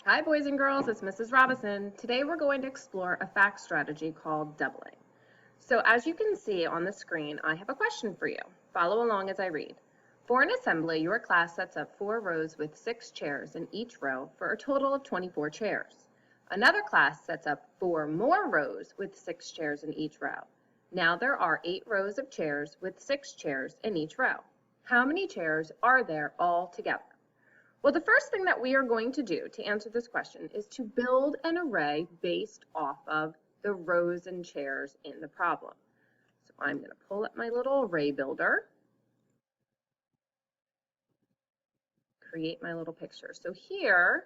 Hi boys and girls, it's Mrs. Robinson. Today we're going to explore a fact strategy called doubling. So as you can see on the screen, I have a question for you. Follow along as I read. For an assembly, your class sets up 4 rows with 6 chairs in each row for a total of 24 chairs. Another class sets up 4 more rows with 6 chairs in each row. Now there are 8 rows of chairs with 6 chairs in each row. How many chairs are there all together? Well, the first thing that we are going to do to answer this question is to build an array based off of the rows and chairs in the problem. So I'm going to pull up my little array builder, create my little picture. So here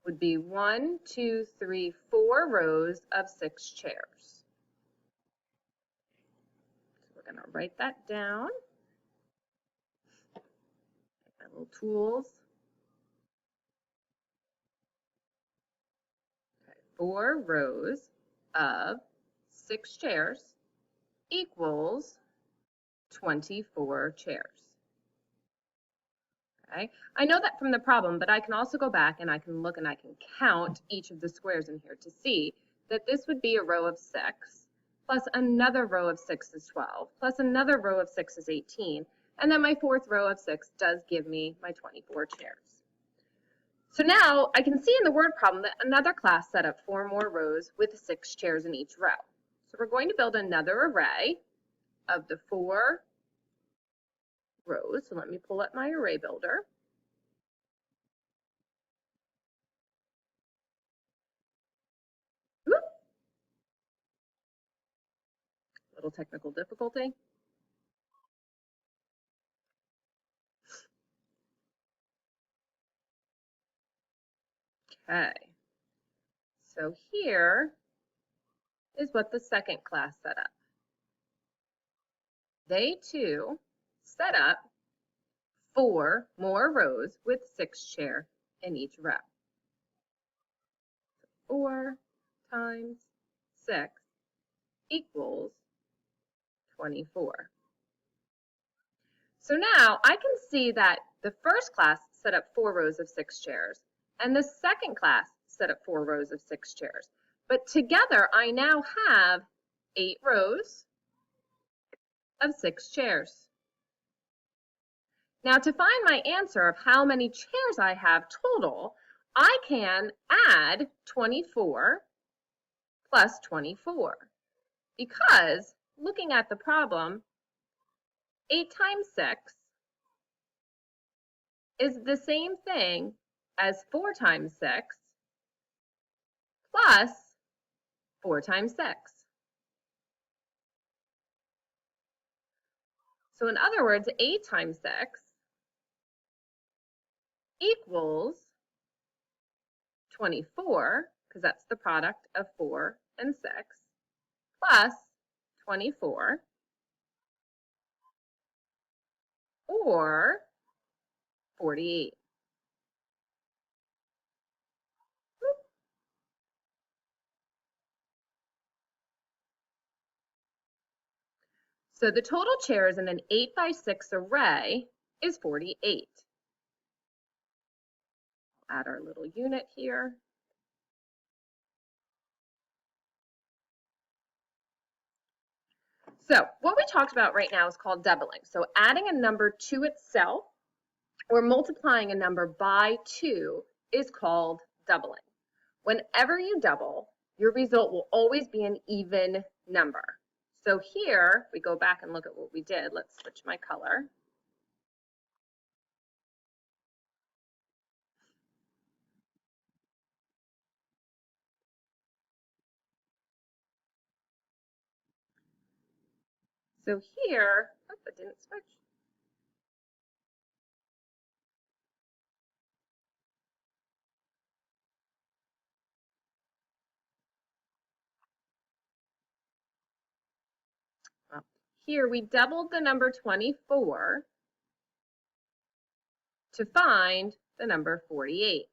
would be 1, 2, 3, 4 rows of 6 chairs. So we're going to write that down. My little tools. Okay, 4 rows of 6 chairs equals 24 chairs. Okay, I know that from the problem, but I can also go back and I can look and I can count each of the squares in here to see that this would be a row of 6, plus another row of 6 is 12, plus another row of 6 is 18, and then my 4th row of 6 does give me my 24 chairs. So now I can see in the word problem that another class set up 4 more rows with 6 chairs in each row. So we're going to build another array of the 4 rows. So let me pull up my array builder. Whoop. Little technical difficulty. Okay. So here is what the second class set up. They too set up 4 more rows with 6 chairs in each row. 4 times 6 equals 24. So now I can see that the first class set up 4 rows of 6 chairs, and the second class set up 4 rows of 6 chairs. But together I now have 8 rows of 6 chairs. Now to find my answer of how many chairs I have total, I can add 24 plus 24, because looking at the problem, 8 times 6 is the same thing as 4 times 6 plus 4 times 6. So in other words, 8 times 6 equals 24, because that's the product of 4 and 6, plus 24, or 48. So the total chairs in an 8 by 6 array is 48. Add our little unit here. So what we talked about right now is called doubling. So adding a number to itself or multiplying a number by 2 is called doubling. Whenever you double, your result will always be an even number. So here, we go back and look at what we did. Let's switch my color. So here, oh, it didn't switch. Well, here we doubled the number 24 to find the number 48.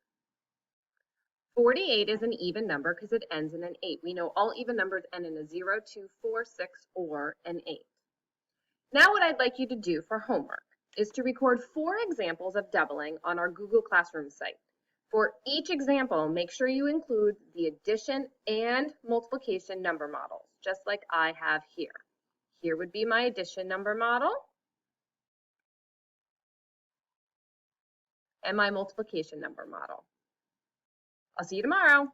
48 is an even number because it ends in an 8. We know all even numbers end in a 0, 2, 4, 6, or an 8. Now what I'd like you to do for homework is to record 4 examples of doubling on our Google Classroom site. For each example, make sure you include the addition and multiplication number models, just like I have here. Here would be my addition number model and my multiplication number model. I'll see you tomorrow.